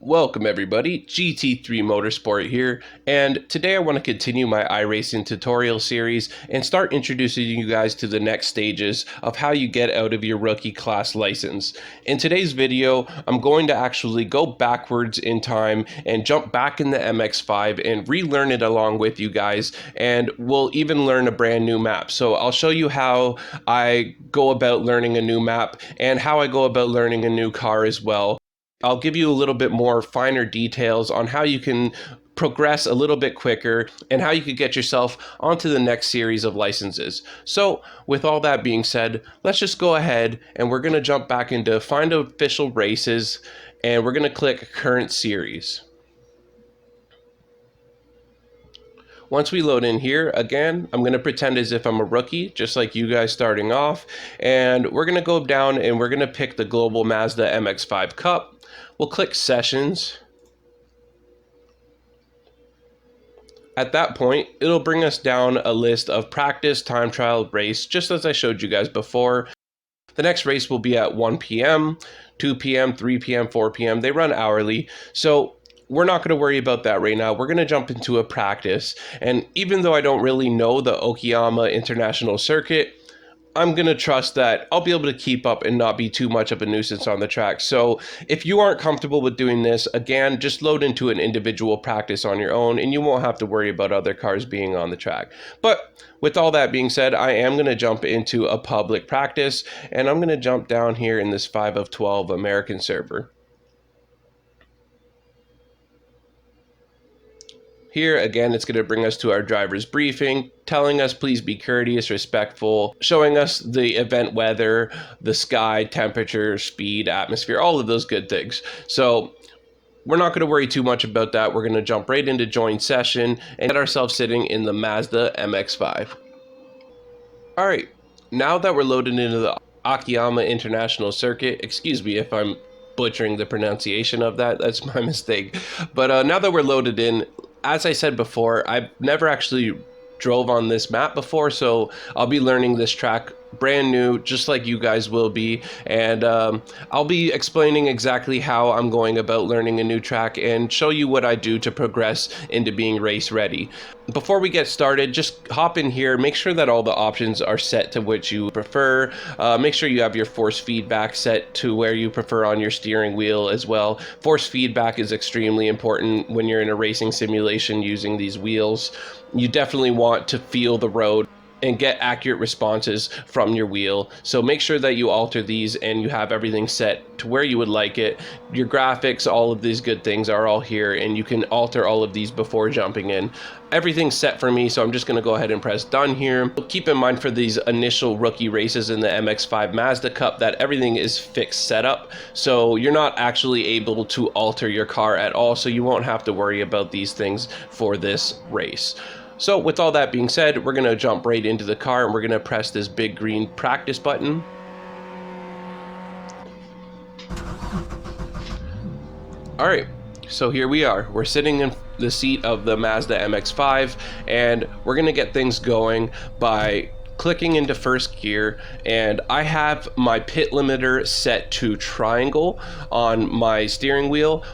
Welcome everybody, GT3 Motorsport here, and today I want to continue my iRacing tutorial series and start introducing you guys to the next stages of how you get out of your rookie class license. In today's video, I'm going to actually go backwards in time and jump back in the MX-5 and relearn it along with you guys, and we'll even learn a brand new map. So I'll show you how I go about learning a new map and how I go about learning a new car as well. I'll give you a little bit more finer details on how you can progress a little bit quicker and how you could get yourself onto the next series of licenses. So with all that being said, let's just go ahead and we're going to jump back into find official races and we're going to click current series. Once we load in here, again, I'm going to pretend as if I'm a rookie, just like you guys starting off. And we're going to go down and we're going to pick the Global Mazda MX-5 Cup. We'll click Sessions. At that point, it'll bring us down a list of practice, time trial, race, just as I showed you guys before. The next race will be at 1 p.m., 2 p.m., 3 p.m., 4 p.m. They run hourly. So we're not going to worry about that right now. We're going to jump into a practice. And even though I don't really know the Okayama International Circuit, I'm going to trust that I'll be able to keep up and not be too much of a nuisance on the track. So if you aren't comfortable with doing this, again, just load into an individual practice on your own and you won't have to worry about other cars being on the track. But with all that being said, I am going to jump into a public practice and I'm going to jump down here in this 5 of 12 American server. Here, again, it's going to bring us to our driver's briefing, telling us please be courteous, respectful, showing us the event weather, the sky, temperature, speed, atmosphere, all of those good things. So we're not going to worry too much about that. We're going to jump right into join session and get ourselves sitting in the Mazda MX-5. All right, now that we're loaded into the Okayama International Circuit, excuse me if I'm butchering the pronunciation of that, that's my mistake. But now that we're loaded in, as I said before, I've never actually drove on this map before, so I'll be learning this track brand new, just like you guys will be, and I'll be explaining exactly how I'm going about learning a new track and show you what I do to progress into being race ready. Before we get started, just hop in here, make sure that all the options are set to which you prefer. Make sure you have your force feedback set to where you prefer on your steering wheel as well. Force feedback is extremely important when you're in a racing simulation using these wheels. You definitely want to feel the road and get accurate responses from your wheel. So make sure that you alter these and you have everything set to where you would like it. Your graphics, all of these good things are all here and you can alter all of these before jumping in. Everything's set for me, so I'm just gonna go ahead and press done here. Keep in mind for these initial rookie races in the MX-5 Mazda Cup that everything is fixed setup. So you're not actually able to alter your car at all, so you won't have to worry about these things for this race. So with all that being said, we're going to jump right into the car and we're going to press this big green practice button. All right, so here we are. We're sitting in the seat of the Mazda MX-5 and we're going to get things going by clicking into first gear, and I have my pit limiter set to triangle on my steering wheel.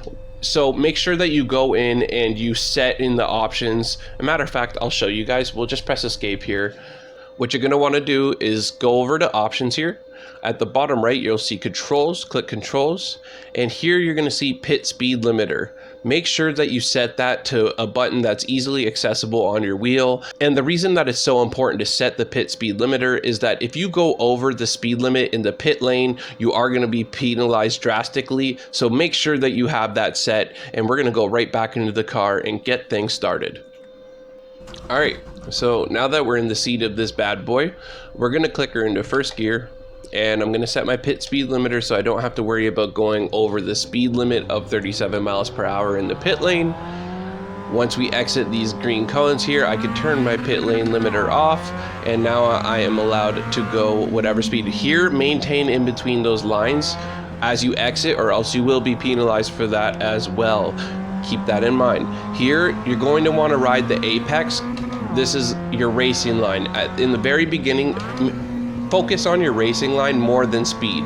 So make sure that you go in and you set in the options. As a matter of fact, I'll show you guys. We'll just press escape here. What you're going to want to do is go over to options here. At the bottom right, you'll see controls. Click controls. And here you're going to see pit speed limiter. Make sure that you set that to a button that's easily accessible on your wheel. And the reason that it's so important to set the pit speed limiter is that if you go over the speed limit in the pit lane, you are going to be penalized drastically. So make sure that you have that set, and we're going to go right back into the car and get things started. All right, so now that we're in the seat of this bad boy, we're going to click her into first gear. And I'm going to set my pit speed limiter so I don't have to worry about going over the speed limit of 37 miles per hour in the pit lane. Once we exit these green cones here, I can turn my pit lane limiter off, and now I am allowed to go whatever speed. Here, maintain in between those lines as you exit, or else you will be penalized for that as well. Keep that in mind. Here, you're going to want to ride the apex. This is your racing line. In the very beginning, focus on your racing line more than speed.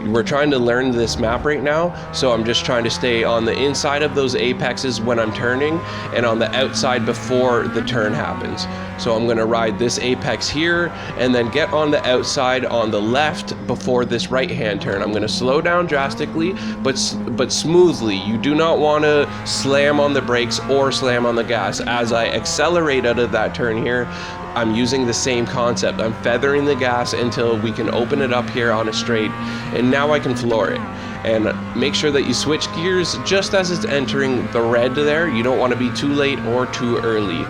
We're trying to learn this map right now, so I'm just trying to stay on the inside of those apexes when I'm turning and on the outside before the turn happens. So I'm going to ride this apex here and then get on the outside on the left before this right hand turn. I'm going to slow down drastically but smoothly. You do not want to slam on the brakes or slam on the gas. As I accelerate out of that turn here, I'm using the same concept. I'm feathering the gas until we can open it up here on a straight, and now I can floor it. And make sure that you switch gears just as it's entering the red there. You don't want to be too late or too early.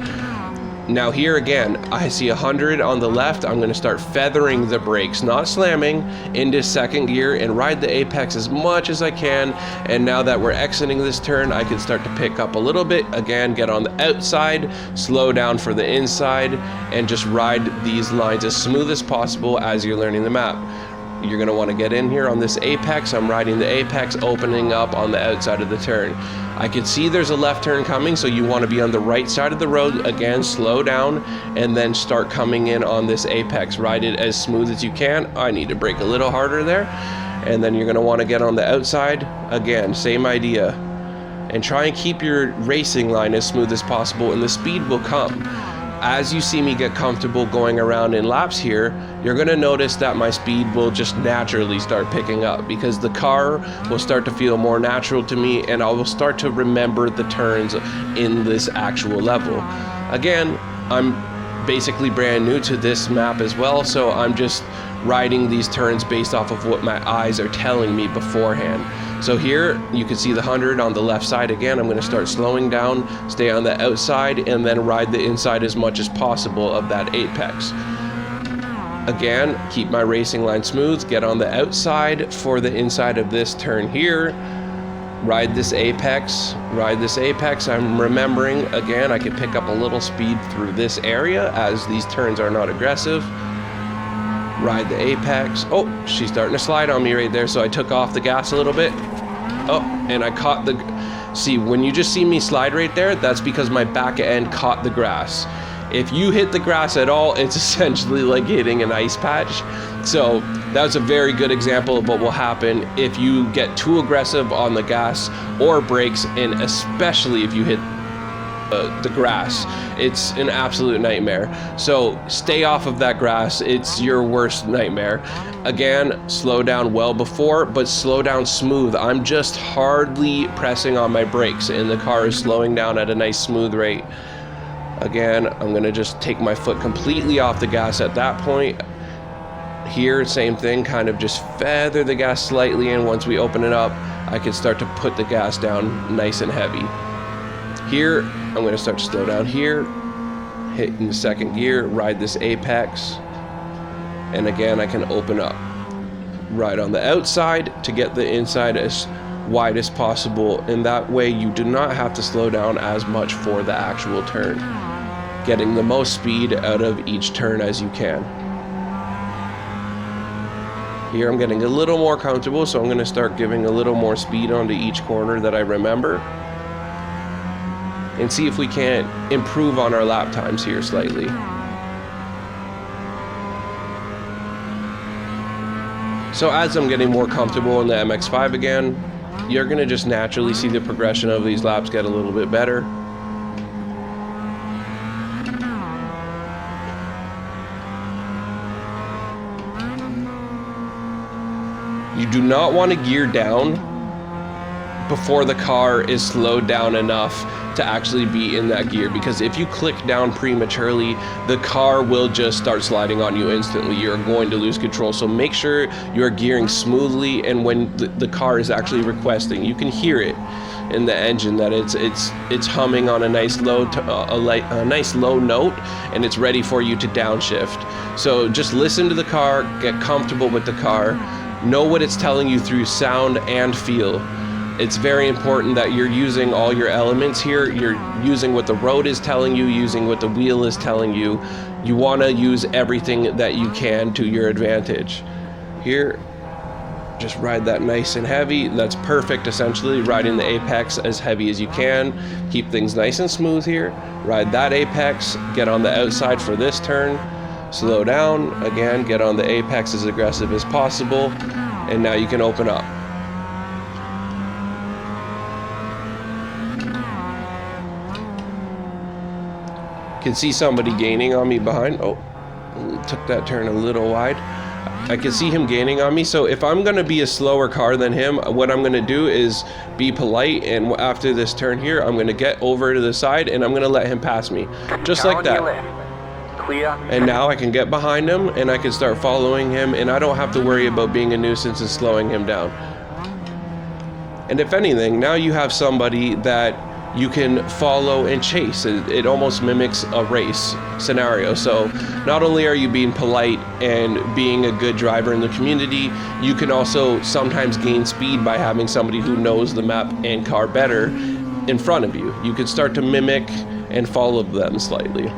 Now here again, I see 100 on the left. I'm going to start feathering the brakes, not slamming, into second gear and ride the apex as much as I can. And now that we're exiting this turn, I can start to pick up a little bit. Again, get on the outside, slow down for the inside, and just ride these lines as smooth as possible as you're learning the map. You're going to want to get in here on this apex. I'm riding the apex, opening up on the outside of the turn. I can see there's a left turn coming, so you want to be on the right side of the road. Again, slow down and then start coming in on this apex. Ride it as smooth as you can. I need to brake a little harder there. And then you're going to want to get on the outside. Again, same idea. And try and keep your racing line as smooth as possible, and the speed will come. As you see me get comfortable going around in laps here, you're going to notice that my speed will just naturally start picking up, because the car will start to feel more natural to me, and I will start to remember the turns in this actual level. Again, I'm basically brand new to this map as well, so I'm just riding these turns based off of what my eyes are telling me beforehand. So here you can see the 100 on the left side. Again, I'm going to start slowing down, stay on the outside, and then ride the inside as much as possible of that apex. Again, keep my racing line smooth, get on the outside for the inside of this turn here, ride this apex, I'm remembering, again, I can pick up a little speed through this area as these turns are not aggressive. Ride the apex. Oh, she's starting to slide on me right there, so I took off the gas a little bit. Oh, and I caught the... See, when you just see me slide right there, that's because my back end caught the grass. If you hit the grass at all, it's essentially like hitting an ice patch. So that was a very good example of what will happen if you get too aggressive on the gas or brakes, and especially if you hit the grass. It's an absolute nightmare. So stay off of that grass. It's your worst nightmare. Again, slow down well before, but slow down smooth. I'm just hardly pressing on my brakes and the car is slowing down at a nice smooth rate. Again, I'm gonna just take my foot completely off the gas at that point. Here, same thing, kind of just feather the gas slightly, and once we open it up, I can start to put the gas down nice and heavy. Here, I'm going to start to slow down here, hit in the second gear, ride this apex, and again I can open up. Ride on the outside to get the inside as wide as possible, and that way you do not have to slow down as much for the actual turn, getting the most speed out of each turn as you can. Here I'm getting a little more comfortable, so I'm going to start giving a little more speed onto each corner that I remember, and see if we can't improve on our lap times here slightly. So as I'm getting more comfortable in the MX-5 again, you're going to just naturally see the progression of these laps get a little bit better. You do not want to gear down before the car is slowed down enough to actually be in that gear, because if you click down prematurely, the car will just start sliding on you instantly. You're going to lose control. So make sure you're gearing smoothly, and when the car is actually requesting, you can hear it in the engine that it's humming on a nice low nice low note, and it's ready for you to downshift. So just listen to the car, get comfortable with the car, know what it's telling you through sound and feel. It's very important that you're using all your elements here. You're using what the road is telling you, using what the wheel is telling you. You want to use everything that you can to your advantage. Here, just ride that nice and heavy. That's perfect, essentially. Riding the apex as heavy as you can. Keep things nice and smooth here. Ride that apex, get on the outside for this turn. Slow down, again, get on the apex as aggressive as possible. And now you can open up. Can see somebody gaining on me behind. Oh, took that turn a little wide. I can see him gaining on me. So if I'm gonna be a slower car than him, what I'm gonna do is be polite, and after this turn here, I'm gonna get over to the side and I'm gonna let him pass me. Just like that. Clear. And now I can get behind him and I can start following him, and I don't have to worry about being a nuisance and slowing him down. And if anything, now you have somebody that you can follow and chase. It almost mimics a race scenario. So not only are you being polite and being a good driver in the community, you can also sometimes gain speed by having somebody who knows the map and car better in front of you. You can start to mimic and follow them slightly.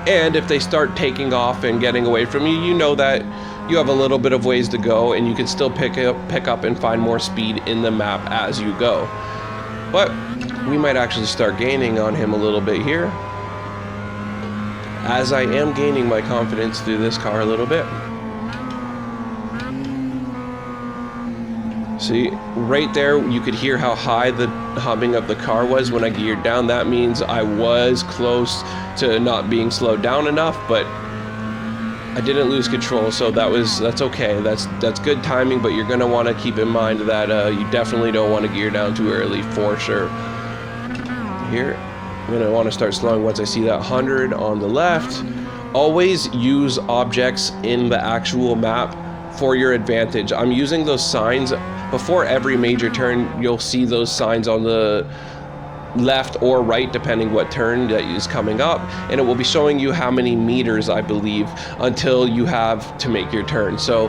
And if they start taking off and getting away from you, you know that you have a little bit of ways to go, and you can still pick up and find more speed in the map as you go. But we might actually start gaining on him a little bit here, as I am gaining my confidence through this car a little bit. See, right there, you could hear how high the humming of the car was when I geared down. That means I was close to not being slowed down enough, but I didn't lose control, so that's okay. That's good timing, but you're gonna want to keep in mind that you definitely don't want to gear down too early for sure. Here, I'm gonna want to start slowing once I see that 100 on the left. Always use objects in the actual map for your advantage. I'm using those signs before every major turn. You'll see those signs on the left or right depending what turn that is coming up, and it will be showing you how many meters, I believe, until you have to make your turn. So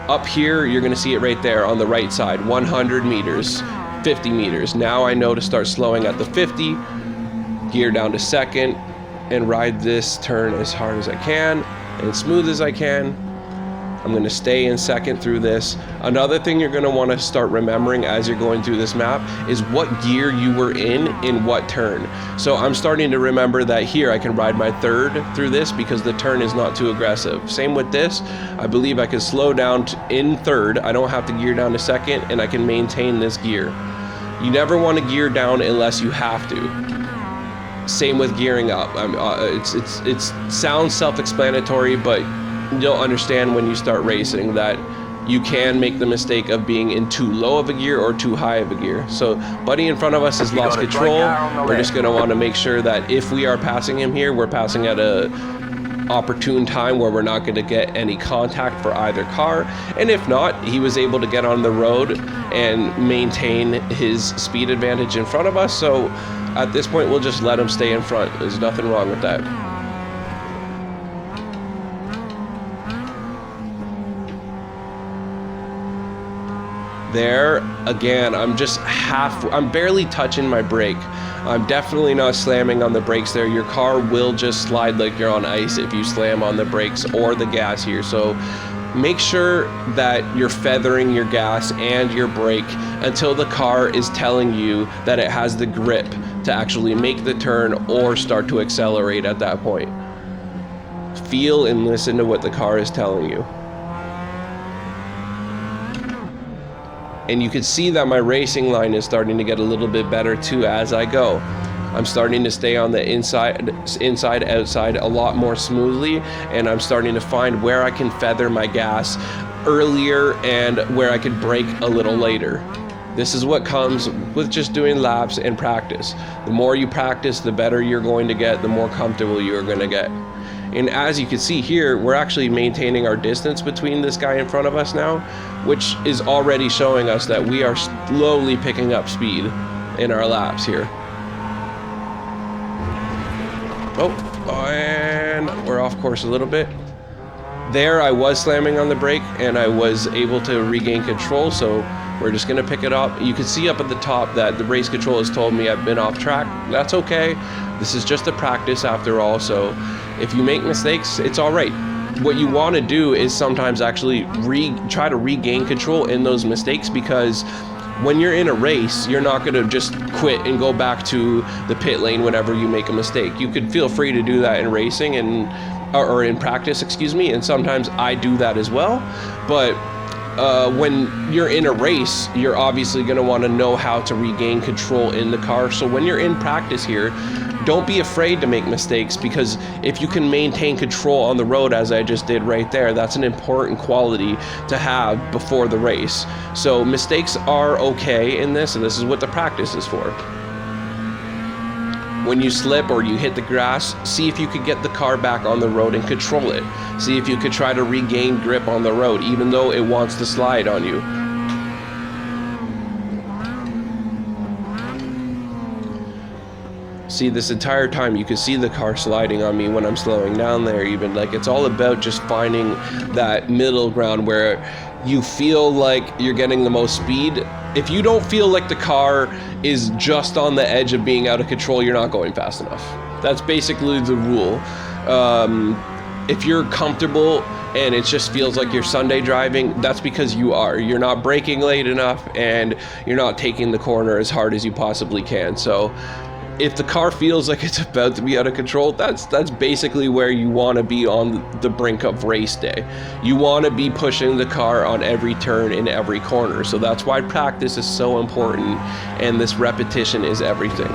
up here you're going to see it right there on the right side, 100 meters, 50 meters. Now I know to start slowing at the 50, gear down to second, and ride this turn as hard as I can and smooth as I can. I'm going to stay in second through this. Another thing you're going to want to start remembering as you're going through this map is what gear you were in what turn. So I'm starting to remember that here I can ride my third through this because the turn is not too aggressive. Same with this. I believe I can slow down in third. I don't have to gear down to second, and I can maintain this gear. You never want to gear down unless you have to. Same with gearing up. It sounds self-explanatory, but you'll understand when you start racing that you can make the mistake of being in too low of a gear or too high of a gear. So buddy in front of us has lost control. We're just going to want to make sure that if we are passing him here, we're passing at a opportune time where we're not going to get any contact for either car. And if not, he was able to get on the road and maintain his speed advantage in front of us. So at this point, we'll just let him stay in front. There's nothing wrong with that. There, again, I'm barely touching my brake. I'm definitely not slamming on the brakes there. Your car will just slide like you're on ice if you slam on the brakes or the gas here. So make sure that you're feathering your gas and your brake until the car is telling you that it has the grip to actually make the turn or start to accelerate at that point. Feel and listen to what the car is telling you. And you can see that my racing line is starting to get a little bit better too as I go. I'm starting to stay on the inside, outside a lot more smoothly, and I'm starting to find where I can feather my gas earlier and where I could brake a little later. This is what comes with just doing laps and practice. The more you practice, the better you're going to get, the more comfortable you're going to get. And as you can see here, we're actually maintaining our distance between this guy in front of us now, which is already showing us that we are slowly picking up speed in our laps here. Oh, and we're off course a little bit. There I was slamming on the brake and I was able to regain control, so we're just gonna pick it up. You can see up at the top that the race control has told me I've been off track. That's okay. This is just a practice after all, so if you make mistakes, it's all right. What you want to do is sometimes actually try to regain control in those mistakes, because when you're in a race, you're not going to just quit and go back to the pit lane whenever you make a mistake. You could feel free to do that in racing, and or in practice, excuse me, and sometimes I do that as well. But when you're in a race, you're obviously going to want to know how to regain control in the car. So when you're in practice here, don't be afraid to make mistakes, because if you can maintain control on the road, as I just did right there, that's an important quality to have before the race. So mistakes are okay in this, and this is what the practice is for. When you slip or you hit the grass, see if you could get the car back on the road and control it. See if you could try to regain grip on the road, even though it wants to slide on you. See, this entire time you can see the car sliding on me when I'm slowing down there even. Like, it's all about just finding that middle ground where you feel like you're getting the most speed. If you don't feel like the car is just on the edge of being out of control, you're not going fast enough. That's basically the rule. If you're comfortable and it just feels like you're Sunday driving, that's because you are. You're not braking late enough, and you're not taking the corner as hard as you possibly can. So if the car feels like it's about to be out of control, that's basically where you want to be on the brink of race day. You want to be pushing the car on every turn in every corner. So that's why practice is so important, and this repetition is everything.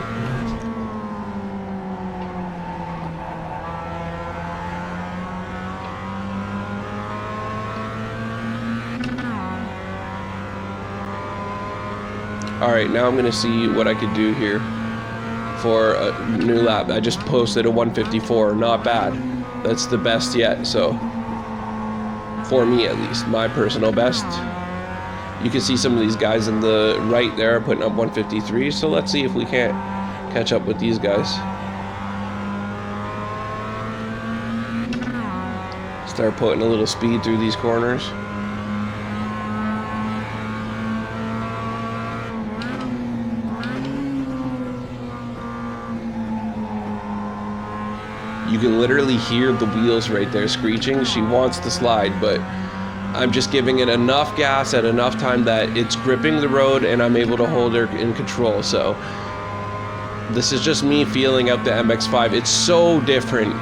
All right, now I'm gonna see what I could do here for a new lap. I just posted a 154, not bad. That's the best yet, so for me at least, my personal best. You can see some of these guys in the right there putting up 153, so let's see if we can't catch up with these guys. Start putting a little speed through these corners. You can literally hear the wheels right there screeching. She wants to slide, but I'm just giving it enough gas at enough time that it's gripping the road and I'm able to hold her in control. So this is just me feeling out the MX-5. It's so different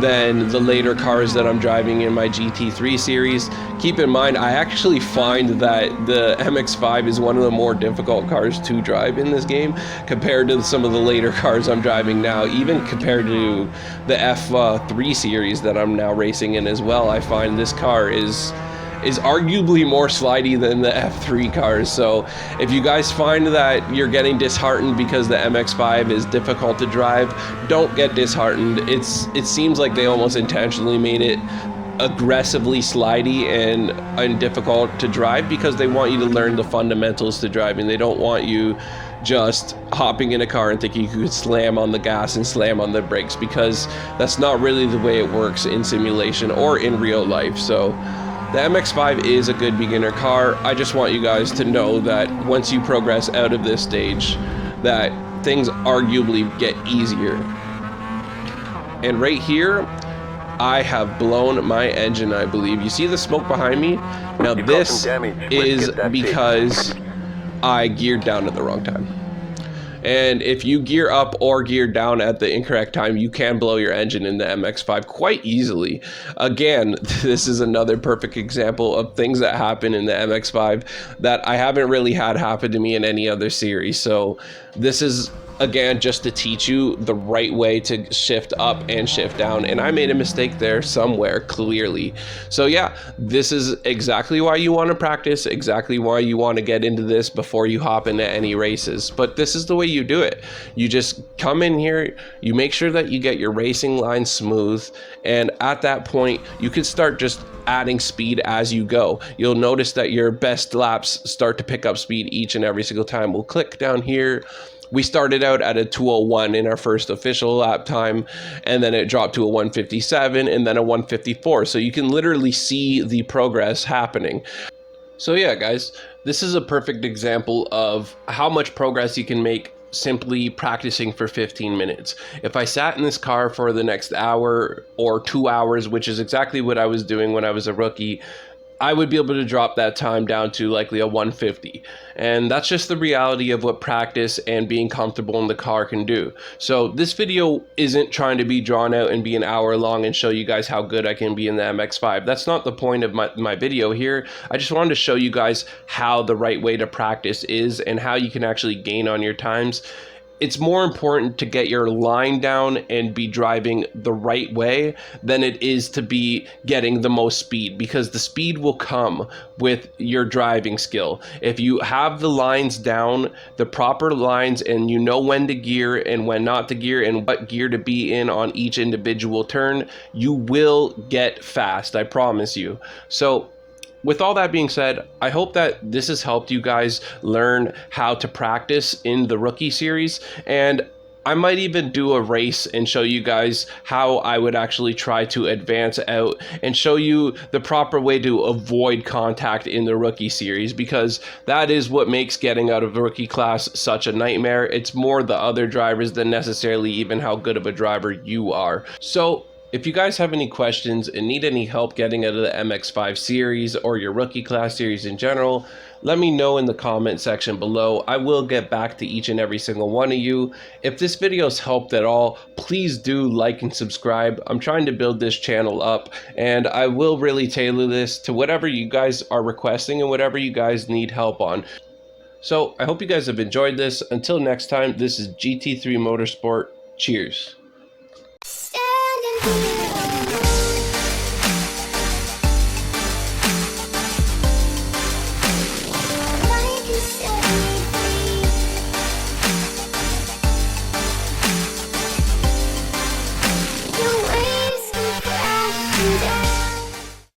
than the later cars that I'm driving in my GT3 series. Keep in mind, I actually find that the MX-5 is one of the more difficult cars to drive in this game compared to some of the later cars I'm driving now, even compared to the F3 series that I'm now racing in as well. I find this car is arguably more slidey than the F3 cars. So if you guys find that you're getting disheartened because the MX-5 is difficult to drive, don't get disheartened. It seems like they almost intentionally made it aggressively slidey and difficult to drive because they want you to learn the fundamentals to driving. They don't want you just hopping in a car and thinking you could slam on the gas and slam on the brakes, because that's not really the way it works in simulation or in real life. So the MX-5 is a good beginner car. I just want you guys to know that once you progress out of this stage, that things arguably get easier. And right here, I have blown my engine, I believe. You see the smoke behind me? Now this is because I geared down at the wrong time. And if you gear up or gear down at the incorrect time, you can blow your engine in the MX-5 quite easily. Again, this is another perfect example of things that happen in the MX-5 that I haven't really had happen to me in any other series. So this is, again, just to teach you the right way to shift up and shift down. And I made a mistake there somewhere, clearly. So yeah, this is exactly why you want to practice, exactly why you want to get into this before you hop into any races. But this is the way you do it. You just come in here, you make sure that you get your racing line smooth, and at that point, you can start just adding speed as you go. You'll notice that your best laps start to pick up speed each and every single time. We'll click down here. We started out at a 2:01 in our first official lap time, and then it dropped to a 1:57 and then a 1:54. So you can literally see the progress happening. So yeah, guys, this is a perfect example of how much progress you can make simply practicing for 15 minutes. If I sat in this car for the next hour or 2 hours, which is exactly what I was doing when I was a rookie, I would be able to drop that time down to likely a 150. And that's just the reality of what practice and being comfortable in the car can do. So this video isn't trying to be drawn out and be an hour long and show you guys how good I can be in the MX-5. That's not the point of my video here. I just wanted to show you guys how the right way to practice is and how you can actually gain on your times. It's more important to get your line down and be driving the right way than it is to be getting the most speed, because the speed will come with your driving skill. If you have the lines down, the proper lines, and you know when to gear and when not to gear and what gear to be in on each individual turn, you will get fast, I promise you. So with all that being said, I hope that this has helped you guys learn how to practice in the rookie series, and I might even do a race and show you guys how I would actually try to advance out and show you the proper way to avoid contact in the rookie series, because that is what makes getting out of the rookie class such a nightmare. It's more the other drivers than necessarily even how good of a driver you are. So if you guys have any questions and need any help getting out of the MX-5 series or your rookie class series in general, let me know in the comment section below. I will get back to each and every single one of you. If this video's helped at all, please do like and subscribe. I'm trying to build this channel up, and I will really tailor this to whatever you guys are requesting and whatever you guys need help on. So I hope you guys have enjoyed this. Until next time, this is GT3 Motorsport. Cheers. Standing here.